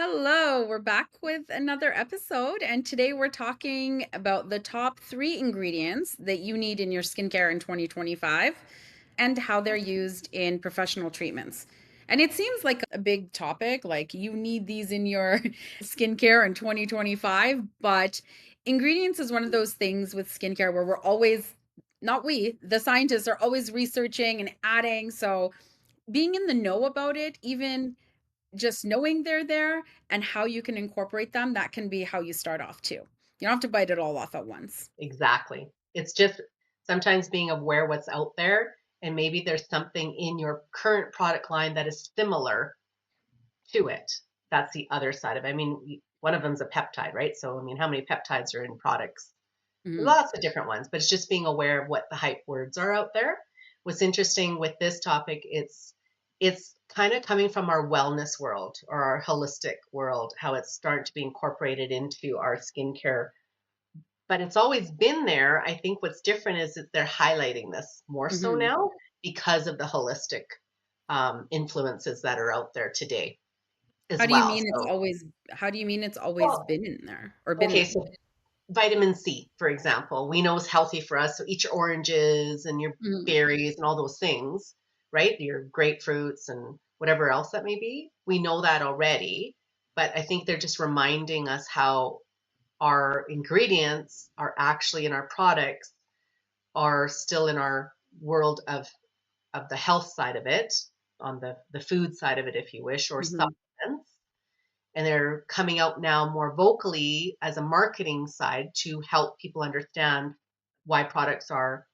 Hello, we're back with another episode, and today we're talking about the top three ingredients that you need in your skincare in 2025 and how they're used in professional treatments. And it seems like a big topic, like you need these in your skincare in 2025, but ingredients is one of those things with skincare where we're always, not we, the scientists are always researching and adding. So being in the know about it, even just knowing they're there and how you can incorporate them, that can be how you start off too. You don't have to bite it all off at once. Exactly. It's just sometimes being aware what's out there, and maybe there's something in your current product line that is similar to it. That's the other side of it. I mean, one of them's a peptide, right? So, I mean, how many peptides are in products? Mhm. Lots of different ones, but it's just being aware of what the hype words are out there. What's interesting with this topic, it's kind of coming from our wellness world or our holistic world, how it's starting to be incorporated into our skincare, but it's always been there. I think what's different is that they're highlighting this more so Mhm. now because of the holistic influences that are out there today as How do you well. mean it's So, always how do you mean it's always well, been in there or been okay, there? so vitamin C, for example, we know is healthy for us. So eat your oranges and your Mhm. berries and all those things, right? Your grapefruits and whatever else that may be. We know that already, but I think they're just reminding us how our ingredients are actually in our products are still in our world of the health side of it, on the food side of it, if you wish, or Mhm. supplements. And they're coming out now more vocally as a marketing side to help people understand why products are,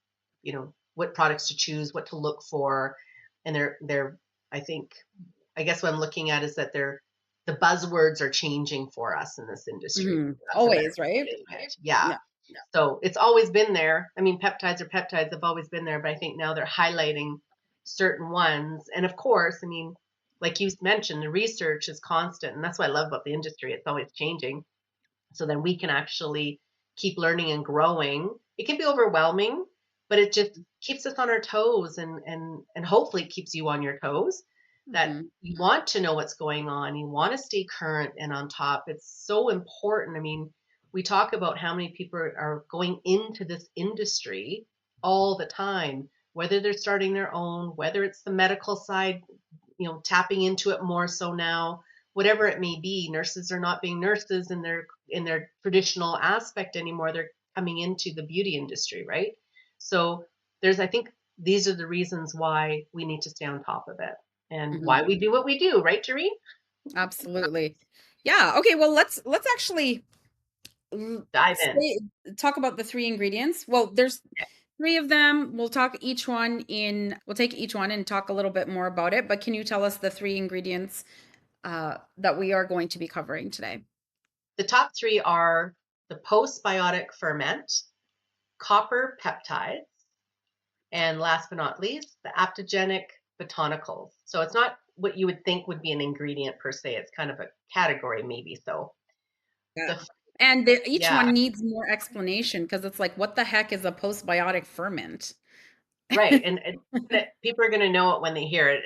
what products to choose, what to look for. And they're I think I guess what I'm looking at is that the buzzwords are changing for us in this industry. Mhm. That's a better Always, right? way to say it. Yeah. Yeah. So it's always been there. I mean, peptides are peptides, have always been there, but I think now they're highlighting certain ones. And of course, I mean, like you mentioned, the research is constant. And that's what I love about the industry. It's always changing. So then we can actually keep learning and growing. It can be overwhelming, but it just keeps us on our toes and hopefully keeps you on your toes that Mhm. you want to know what's going on. You want to stay current and on top. It's so important. I mean, we talk about how many people are going into this industry all the time, whether they're starting their own, whether it's the medical side, tapping into it more so now, whatever it may be. Nurses are not being nurses in their traditional aspect anymore. They're coming into the beauty industry, right? So I think these are the reasons why we need to stay on top of it and why Mhm. we do what we do, right, Darine? Absolutely. Yeah. Okay, well let's actually Dive in. say talk about the three ingredients. Well, there's three of them. We'll take each one and talk a little bit more about it, but can you tell us the three ingredients that we are going to be covering today? The top three are the postbiotic ferment, copper peptides, and last but not least, the aptogenic botanicals. So it's not what you would think would be an ingredient per se. It's kind of a category, maybe. So Yeah. the And each yeah, one needs more explanation because it's like, what the heck is a postbiotic ferment? right. And people are going to know it when they hear it.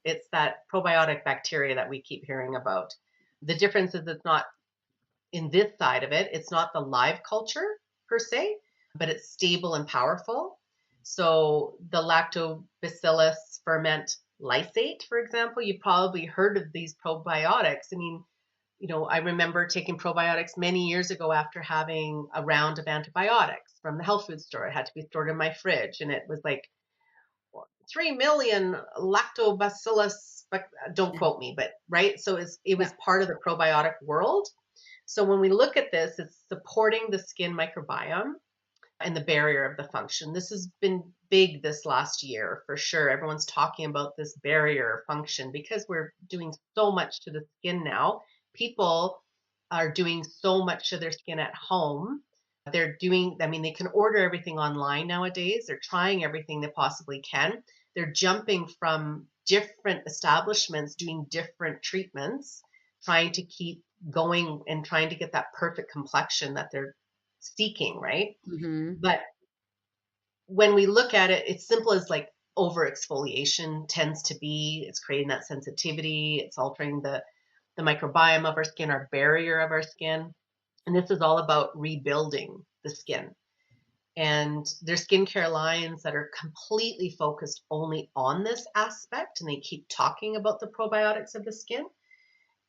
It's that probiotic bacteria that we keep hearing about. The difference is it's not in this side of it. It's not the live culture per se, but it's stable and powerful. So the lactobacillus ferment lysate, for example, you've probably heard of these probiotics. I mean, I remember taking probiotics many years ago after having a round of antibiotics from the health food store. It had to be stored in my fridge, and it was like 3 million lactobacillus, but don't quote me, but right. So it Yeah. was part of the probiotic world. So when we look at this, it's supporting the skin microbiome and the barrier of the function. This has been big this last year for sure. Everyone's talking about this barrier function because we're doing so much to the skin now. People are doing so much to their skin at home. I mean, they can order everything online nowadays. They're trying everything they possibly can. They're jumping from different establishments doing different treatments, trying to keep going and trying to get that perfect complexion that they're seeking, right? Hmm. But when we look at it, it's simple as like over exfoliation tends to be. It's creating that sensitivity. It's altering the microbiome of our skin, our barrier of our skin. And this is all about rebuilding the skin. And there's skincare lines that are completely focused only on this aspect, and they keep talking about the probiotics of the skin.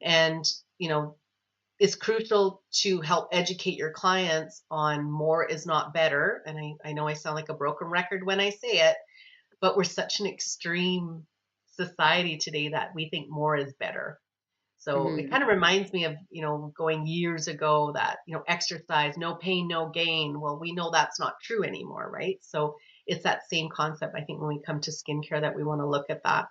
And, it's crucial to help educate your clients on more is not better. And I know I sound like a broken record when I say it, but we're such an extreme society today that we think more is better. So it Mhm. kind of reminds me of, going years ago that, exercise, no pain, no gain. Well, we know that's not true anymore, right? So it's that same concept, I think, when we come to skincare that we want to look at that.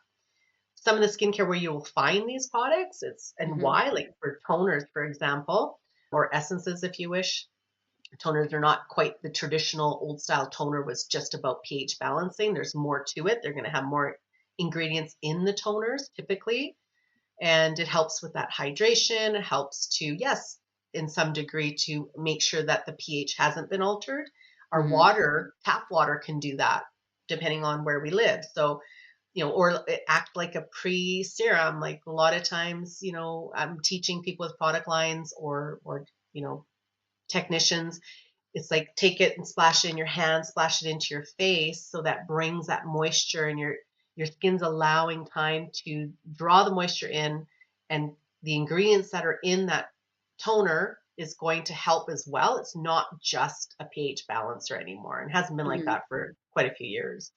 Some of the skincare where you'll find these products, and Mhm. why, like for toners, for example, or essences, if you wish. Toners are not quite the traditional old style toner was just about pH balancing. There's more to it. They're going to have more ingredients in the toners typically, and it helps with that hydration. It helps to, yes, in some degree, to make sure that the pH hasn't been altered. Our Mhm. water, tap water, can do that depending on where we live. So, or act like a pre serum. Like a lot of times, I'm teaching people with product lines, or technicians. It's like take it and splash it in your hand, splash it into your face, so that brings that moisture, and your skin's allowing time to draw the moisture in, and the ingredients that are in that toner is going to help as well. It's not just a pH balancer anymore, and hasn't been like Mhm. that for quite a few years.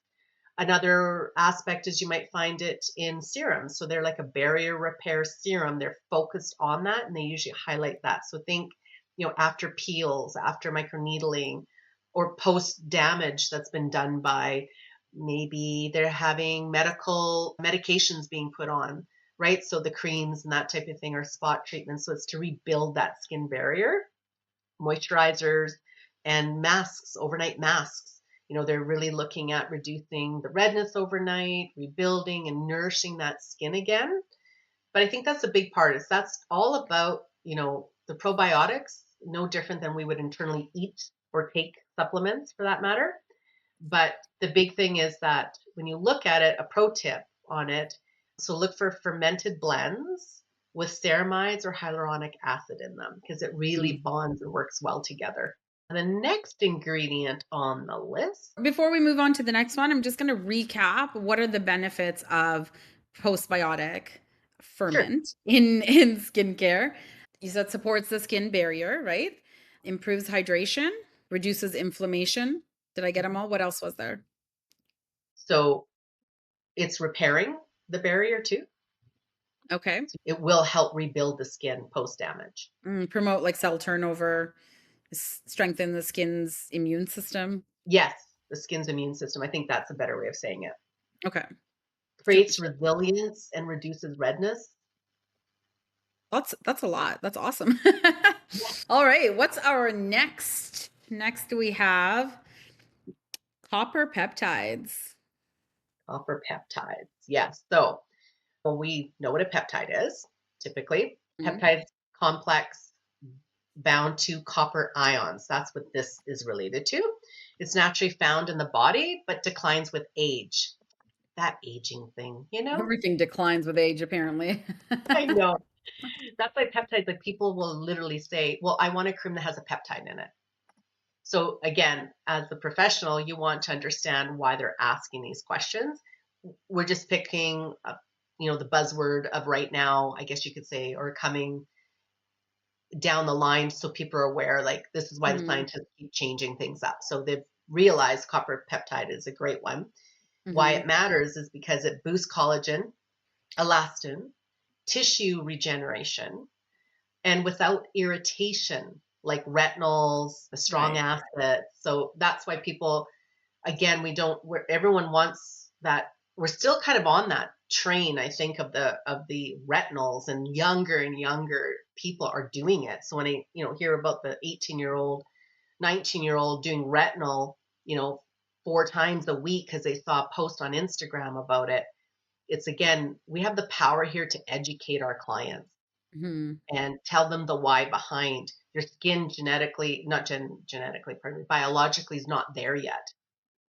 Another aspect is you might find it in serums. So they're like a barrier repair serum. They're focused on that, and they usually highlight that. So think, after peels, after microneedling, or post damage that's been done by, maybe they're having medical medications being put on, right? So the creams and that type of thing, or spot treatments. So it's to rebuild that skin barrier. Moisturizers and masks, overnight masks. They're really looking at reducing the redness overnight, rebuilding and nourishing that skin again. But I think that's a big part. Is that's all about, the probiotics, no different than we would internally eat or take supplements for that matter. But the big thing is that when you look at it, a pro tip on it, so look for fermented blends with ceramides or hyaluronic acid in them, because it really Mhm. bonds and works well together. The next ingredient on the list. Before we move on to the next one, I'm just going to recap what are the benefits of postbiotic Sure. ferment in skincare. You said supports the skin barrier, right? Improves hydration, reduces inflammation. Did I get them all? What else was there? So it's repairing the barrier too. Okay. It will help rebuild the skin post damage. Promote like cell turnover, strengthen the skin's immune system. Yes, the skin's immune system. I think that's a better way of saying it. Okay. Creates resilience and reduces redness. That's a lot. That's awesome. All right, what's our next? Next we have copper peptides. Copper peptides. Yes. So, well, we know what a peptide is typically. Mhm. Peptides complex bound to copper ions. That's what this is related to. It's naturally found in the body, but declines with age. That aging thing, you know? Everything declines with age, apparently. I know. That's why peptides, like people will literally say, well, I want a cream that has a peptide in it. So again, as the professional, you want to understand why they're asking these questions. We're just picking, the buzzword of right now, I guess you could say, or coming down the line, so people are aware. Like this is why the Mhm, scientists keep changing things up. So they've realized copper peptide is a great one. Why mhm. it matters is because it boosts collagen, elastin, tissue regeneration, and without irritation, like retinols, the strong Right. acids. So that's why people, again, everyone wants that. We're still kind of on that train, I think, of the retinols, and younger people are doing it. So when I, hear about the 18-year-old, 19-year-old doing retinol, you know, 4 times a week because they saw a post on Instagram about it, it's, again, we have the power here to educate our clients Mhm. and tell them the why behind. Your skin genetically, not genetically, pardon me, biologically is not there yet.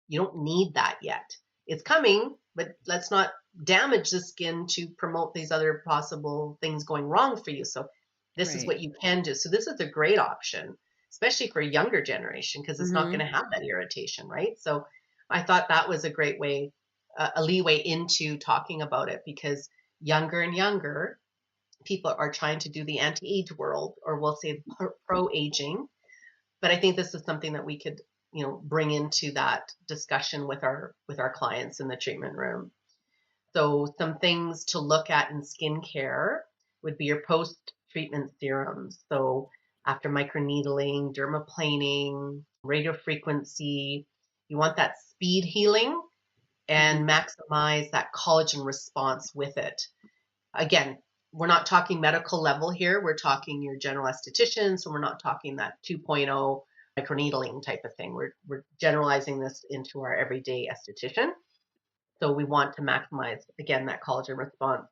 You don't need that yet. it's coming, but let's not damage the skin to promote these other possible things going wrong for you. So this is Right. what you can do. So this is a great option, especially for a younger generation, because it's not Mhm. going to have that irritation, right? So I thought that was a great way, a leeway into talking about it, because younger and younger people are trying to do the anti-age world, or we'll say pro-aging. But I think this is something that we could, bring into that discussion with our clients in the treatment room. So some things to look at in skincare would be your post-treatment serums. So after microneedling, dermaplaning, radiofrequency, you want that speed healing and Mhm. maximize that collagen response with it. Again, we're not talking medical level here. We're talking your general esthetician. So we're not talking that 2.0 microneedling type of thing. We're generalizing this into our everyday esthetician. So we want to maximize, again, that collagen response.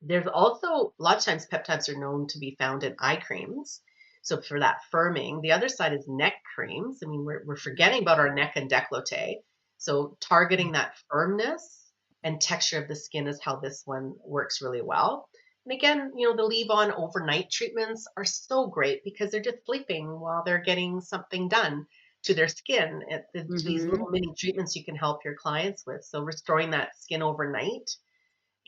There's also, a lot of times peptides are known to be found in eye creams. So for that firming, the other side is neck creams. I mean, we're forgetting about our neck and décolleté. So targeting that firmness and texture of the skin is how this one works really well. And again, the leave on overnight treatments are so great because they're just sleeping while they're getting something done to their skin. These Mhm. little mini treatments you can help your clients with. So restoring that skin overnight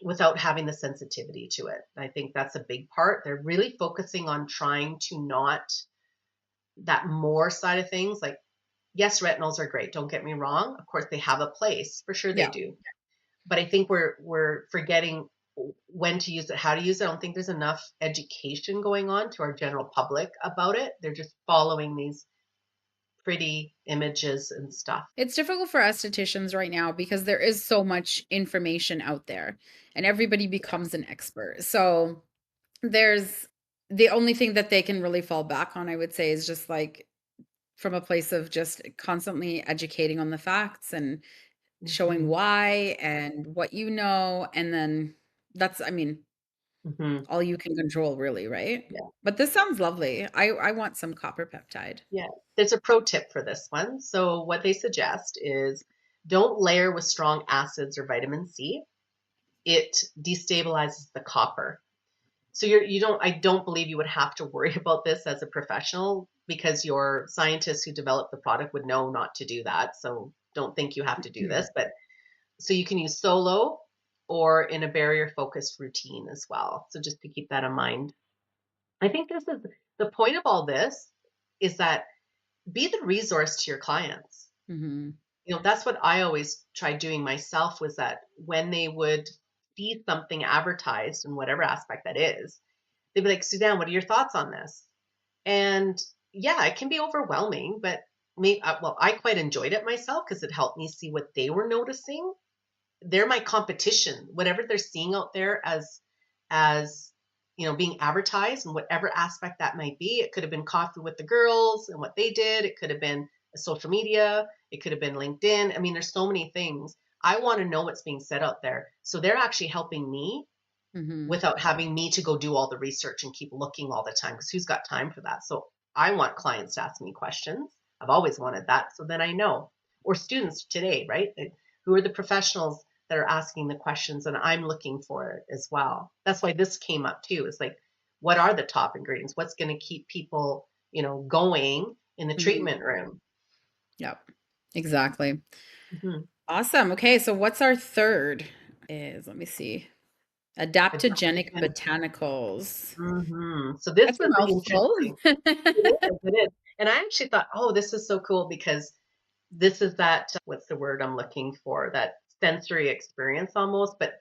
without having the sensitivity to it. I think that's a big part. They're really focusing on trying to not that more side of things. Like, yes, retinols are great. Don't get me wrong. Of course, they have a place. For sure they Yeah. do. But I think we're forgetting when to use it, how to use it. I don't think there's enough education going on to our general public about it. They're just following these pretty images and stuff. It's difficult for estheticians right now because there is so much information out there and everybody becomes an expert. So there's the only thing that they can really fall back on, I would say, is just like from a place of just constantly educating on the facts and showing Hmm. why and what you know. And then that's, I mean, Hmm. all you can control really, right? Yeah. But this sounds lovely. I want some copper peptide. Yeah, there's a pro tip for this one. So what they suggest is don't layer with strong acids or vitamin C. It destabilizes the copper. So I don't believe you would have to worry about this as a professional because your scientists who developed the product would know not to do that. So don't think you have to do Mhm. this, but so you can use solo or in a barrier focused routine as well. So just to keep that in mind. I think this is the point of all this is that be the resource to your clients. Mhm. That's what I always tried doing myself was that when they would see something advertised in whatever aspect that is, they'd be like, Suzanne, what are your thoughts on this? And yeah, it can be overwhelming, but well, I quite enjoyed it myself because it helped me see what they were noticing. They're my competition. Whatever they're seeing out there as being advertised in whatever aspect that might be. It could have been coffee with the girls and what they did. It could have been social media. It could have been LinkedIn. I mean, there's so many things. I want to know what's being said out there. So they're actually helping me Mhm. without having me to go do all the research and keep looking all the time because who's got time for that? So I want clients to ask me questions. I've always wanted that. So then I know. Or students today, right? Who are the professionals that are asking the questions and I'm looking for it as well. That's why this came up too. It's like, what are the top ingredients? What's going to keep people, going in the Mhm. treatment room? Yep. Exactly. Mm-hmm. Awesome. Okay, so what's our third? Is let me see. Adaptogenic Botanicals. So this That's a was mouthful. interesting. It is. It is. And I actually thought, oh, this is so cool because this is that what's the word I'm looking for? That sensory experience almost, but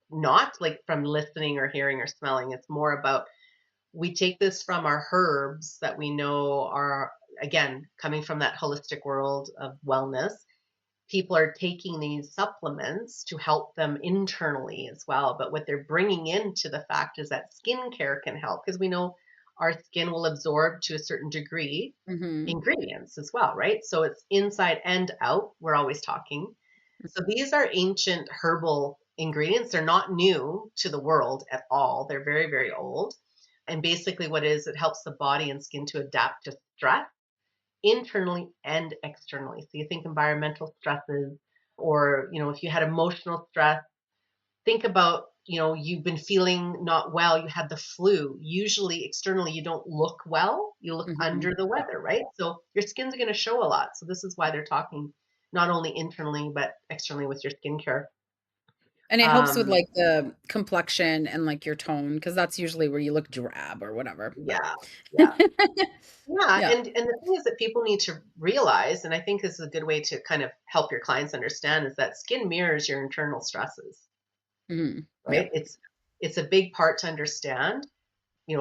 not like from listening or hearing or smelling. It's more about we take this from our herbs that we know are again coming from that holistic world of wellness. People are taking these supplements to help them internally as well. But what they're bringing into the fact is that skincare can help because we know our skin will absorb to a certain degree Mhm. ingredients as well, right? So it's inside and out. We're always talking. So these are ancient herbal ingredients. They're not new to the world at all. They're very, very old. And basically, what it is, it helps the body and skin to adapt to stress internally and externally. So you think environmental stresses, Or, if you had emotional stress, think about, you've been feeling not well, you had the flu. Usually externally, you don't look well, you look Mhm. under the Yeah. weather, right? So your skin's going to show a lot. So this is why they're talking not only internally, but externally with your skincare. And it helps with, Um, like, the complexion and, like, your tone, because that's usually where you look drab or whatever, but yeah, yeah. Yeah, yeah. and the thing is that people need to realize, and I think this is a good way to kind of help your clients understand, is that skin mirrors your internal stresses, Mhm. Yeah. right? It's a big part to understand,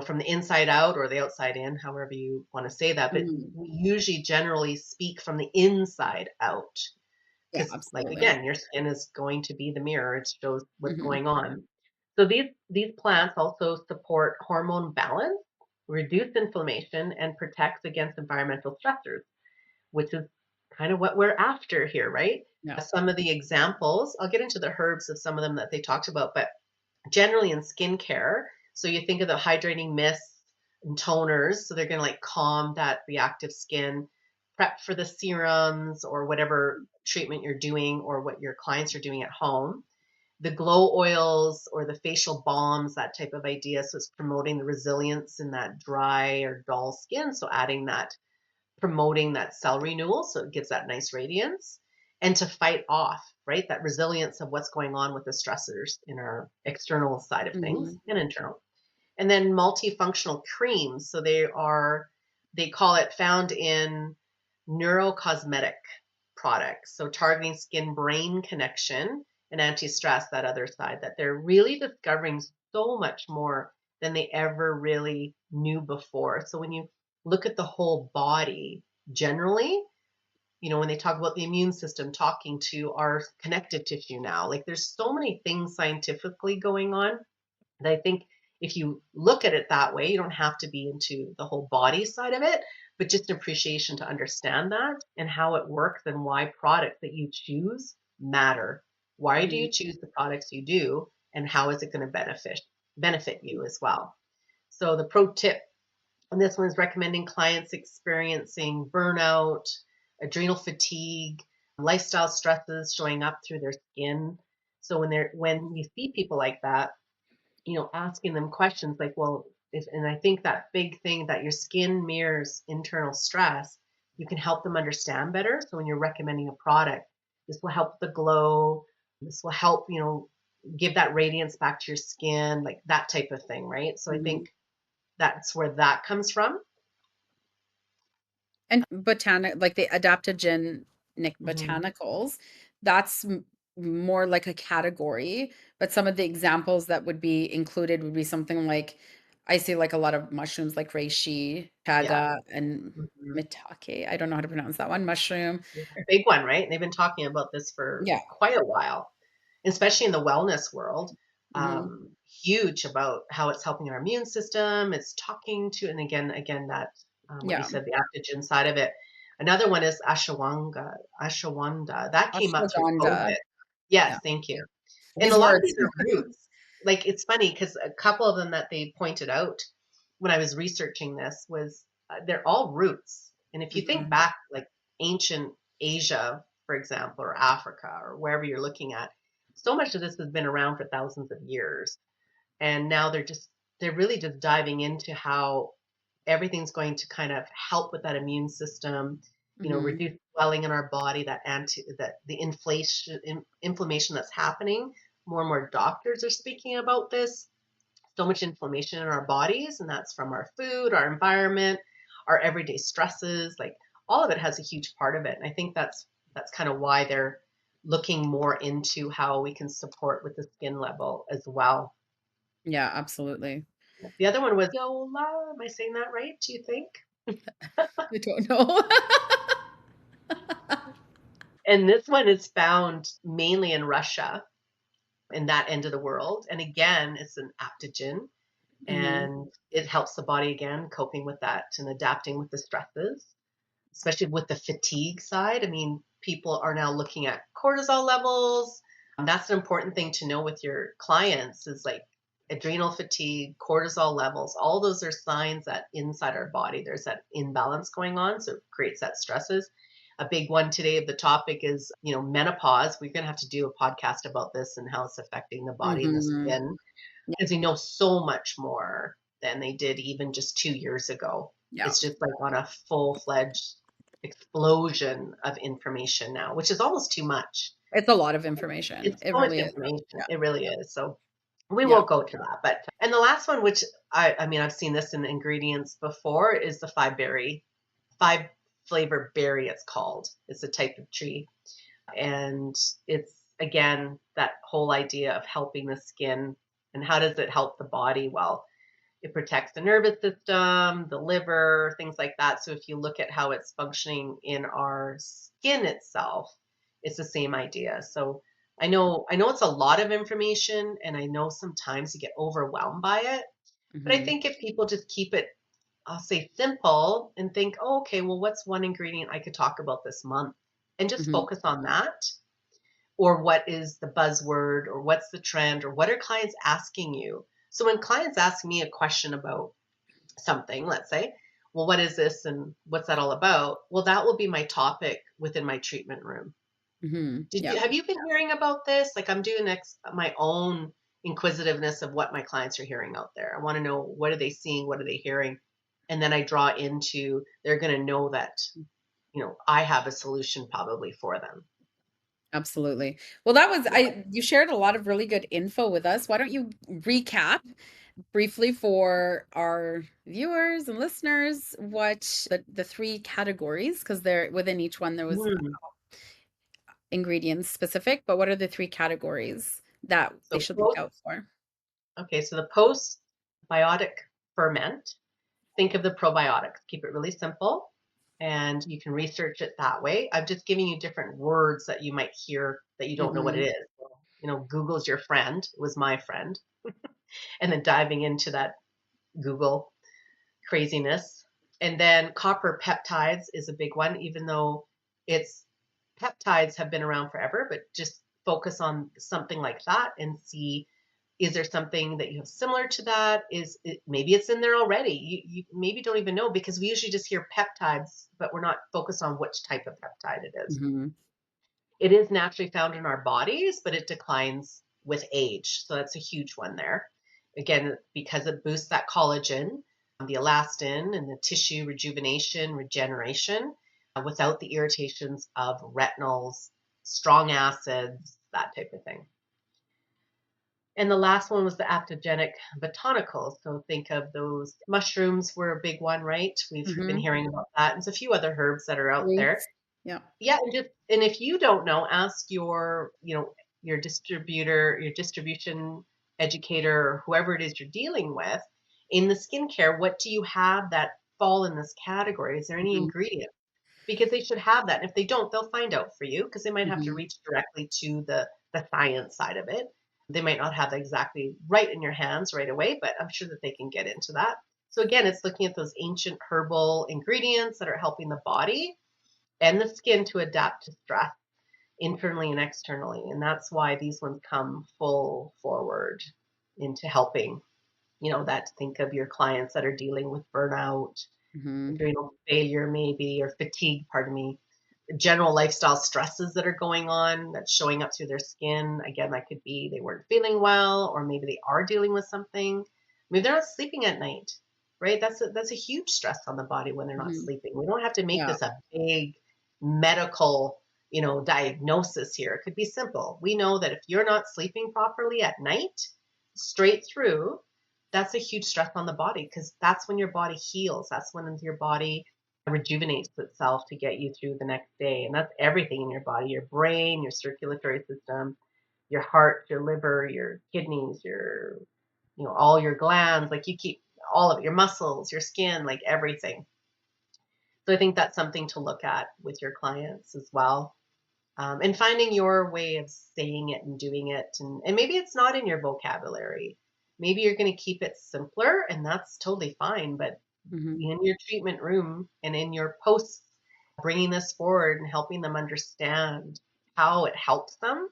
from the inside out or the outside in, however you want to say that. But Mhm. we usually generally speak from the inside out Yeah, because, like, absolutely. again, your skin is going to be the mirror. It shows what's Mhm. going on. So these plants also support hormone balance, reduce inflammation, and protects against environmental stressors, which is kind of what we're after here, right? Yeah. Some of the examples, I'll get into the herbs of some of them that they talked about, but generally in skincare, so you think of the hydrating mists and toners, so they're going to like calm that reactive skin, prep for the serums or whatever treatment you're doing or what your clients are doing at home. The glow oils or the facial balms, that type of idea. So it's promoting the resilience in that dry or dull skin. So adding that, promoting that cell renewal so it gives that nice radiance, and to fight off, right, that resilience of what's going on with the stressors in our external side of things Mhm. and internal. And then multifunctional creams, so they call it, found in neurocosmetic products, so targeting skin brain connection and anti-stress, that other side, that they're really discovering so much more than they ever really knew before. So when you look at the whole body generally, when they talk about the immune system talking to our connective tissue now, like there's so many things scientifically going on. And I think if you look at it that way, you don't have to be into the whole body side of it, but just an appreciation to understand that and how it works and why products that you choose matter. Why do Mhm. you choose the products you do, and how is it going to benefit you as well? So the pro tip, and this one is recommending clients experiencing burnout, adrenal fatigue, lifestyle stresses showing up through their skin. So when you see people like that, asking them questions like, well, and I think that big thing that your skin mirrors internal stress, you can help them understand better. So when you're recommending a product, this will help the glow. This will help, give that radiance back to your skin, like that type of thing, right? So I Mhm. think that's where that comes from. And like the adaptogenic Hmm. botanicals, that's more like a category, but some of the examples that would be included would be something like I see like a lot of mushrooms like reishi, Yeah. chaga, and Hmm. mitake. I don't know how to pronounce that one. Mushroom. Yeah. Big one, right? They've been talking about this for Yeah. quite a while, especially in the wellness world. Hmm. Huge about how it's helping our immune system. It's talking to, and again, that what you Yeah. said, the adaptogen side of it. Another one is ashwagandha. That came up through Ashwagandha. COVID. Yes, Yeah. thank you. And a These lot of words. these are roots. Like it's funny because a couple of them that they pointed out when I was researching this was they're all roots. And if you think Mhm. back, like ancient Asia, for example, or Africa, or wherever you're looking at, so much of this has been around for thousands of years. And now they're really just diving into how everything's going to kind of help with that immune system, Mhm. reduce swelling in our body, that the inflammation that's happening. More and more doctors are speaking about this. So much inflammation in our bodies, and that's from our food, our environment, our everyday stresses. Like all of it has a huge part of it. And I think that's kind of why they're looking more into how we can support with the skin level as well. Yeah, absolutely. The other one was Yola. Am I saying that right? Do you think? I don't know. And this one is found mainly in Russia, in that end of the world. And again, it's an aptogen, Mhm. and it helps the body again coping with that and adapting with the stresses, especially with the fatigue side. I mean, people are now looking at cortisol levels. That's an important thing to know with your clients is like adrenal fatigue, cortisol levels. All those are signs that inside our body there's that imbalance going on. So it creates that stresses. A big one today of the topic is, menopause. We're going to have to do a podcast about this and how it's affecting the body and the Mhm. skin, Yeah. because we know so much more than they did even just 2 years ago. Yeah. It's just like on a full-fledged explosion of information now, which is almost too much. It's a lot of information. It's It so much really is. information. Yeah. It really is. So we Yeah. won't go to that. But and the last one, which I mean, I've seen this in ingredients before, is the five flavor berry. It's called. It's a type of tree, and it's again that whole idea of helping the skin. And how does it help the body? Well, it protects the nervous system, the liver, things like that. So if you look at how it's functioning in our skin itself, it's the same idea. So I know it's a lot of information, and I know sometimes you get overwhelmed by it. But I Mhm. think if people just keep it, I'll say simple, and think, oh, okay, well, what's one ingredient I could talk about this month? And just Mhm. focus on that. Or what is the buzzword, or what's the trend, or what are clients asking you? So when clients ask me a question about something, let's say, well, what is this and what's that all about? Well, that will be my topic within my treatment room. Mhm. Did Yeah. you have you been hearing about this? Like I'm doing my own inquisitiveness of what my clients are hearing out there. I want to know, what are they seeing, what are they hearing? And then I draw into, they're going to know that, I have a solution probably for them. Absolutely. Well, that was Yeah. I you shared a lot of really good info with us. Why don't you recap briefly for our viewers and listeners what the three categories, because there within each one there was Mhm. ingredients specific, but what are the three categories that they So should look post, out for? okay, so the postbiotic ferment, think of the probiotics. Keep it really simple, and you can research it that way. I'm just giving you different words that you might hear that you don't know what it Mhm. is. So, Google's your friend. It was my friend. And then diving into that Google craziness. And then copper peptides is a big one, even though it's peptides have been around forever, but just focus on something like that and see, is there something that you have similar to that? Maybe it's in there already. You maybe don't even know, because we usually just hear peptides, but we're not focused on which type of peptide it is. Mhm. It is naturally found in our bodies, but it declines with age. So that's a huge one there. Again, because it boosts that collagen, the elastin, and the tissue rejuvenation, regeneration, without the irritations of retinols, strong acids, that type of thing. And the last one was the adaptogenic botanicals. So think of those mushrooms were a big one, right? We've been Mhm. hearing about that. And there's a few other herbs that are out there. Roots. Yeah. Yeah, and if you don't know, ask your distributor, your distribution educator, or whoever it is you're dealing with in the skincare. What do you have that fall in this category? Is there any Mhm. ingredient? Because they should have that. And if they don't, they'll find out for you, because they might have to Mhm. reach directly to the science side of it. They might not have exactly right in your hands right away, but I'm sure that they can get into that. So again, it's looking at those ancient herbal ingredients that are helping the body and the skin to adapt to stress internally and externally. And that's why these ones come full forward into helping, that think of your clients that are dealing with burnout, Mhm. adrenal failure, maybe, or fatigue, pardon me, general lifestyle stresses that are going on that's showing up through their skin. Again, that could be they weren't feeling well, or maybe they are dealing with something. Maybe they're not sleeping at night, right? That's a huge stress on the body when they're not Mhm. sleeping. We don't have to make Yeah. this a big medical, diagnosis here. It could be simple. We know that if you're not sleeping properly at night, straight through, that's a huge stress on the body, because that's when your body heals. That's when your body rejuvenates itself to get you through the next day. And that's everything in your body, your brain, your circulatory system, your heart, your liver, your kidneys, all your glands. Like you keep all of it, your muscles, your skin, like everything. So I think that's something to look at with your clients as well. And finding your way of saying it and doing it. And maybe it's not in your vocabulary. Maybe you're going to keep it simpler, and that's totally fine. But Mhm. in your treatment room and in your posts, bringing this forward and helping them understand how it helps them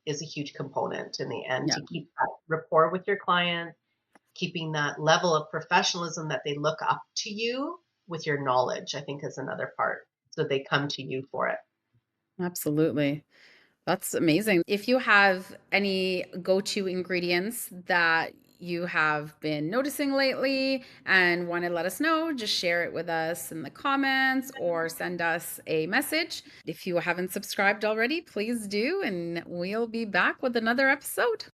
is a huge component in the end, Yeah. to keep that rapport with your client, keeping that level of professionalism that they look up to you with your knowledge, I think is another part. so they come to you for it. Absolutely. That's amazing. If you have any go-to ingredients that you have been noticing lately and want to let us know, just share it with us in the comments or send us a message. If you haven't subscribed already, please do, and we'll be back with another episode.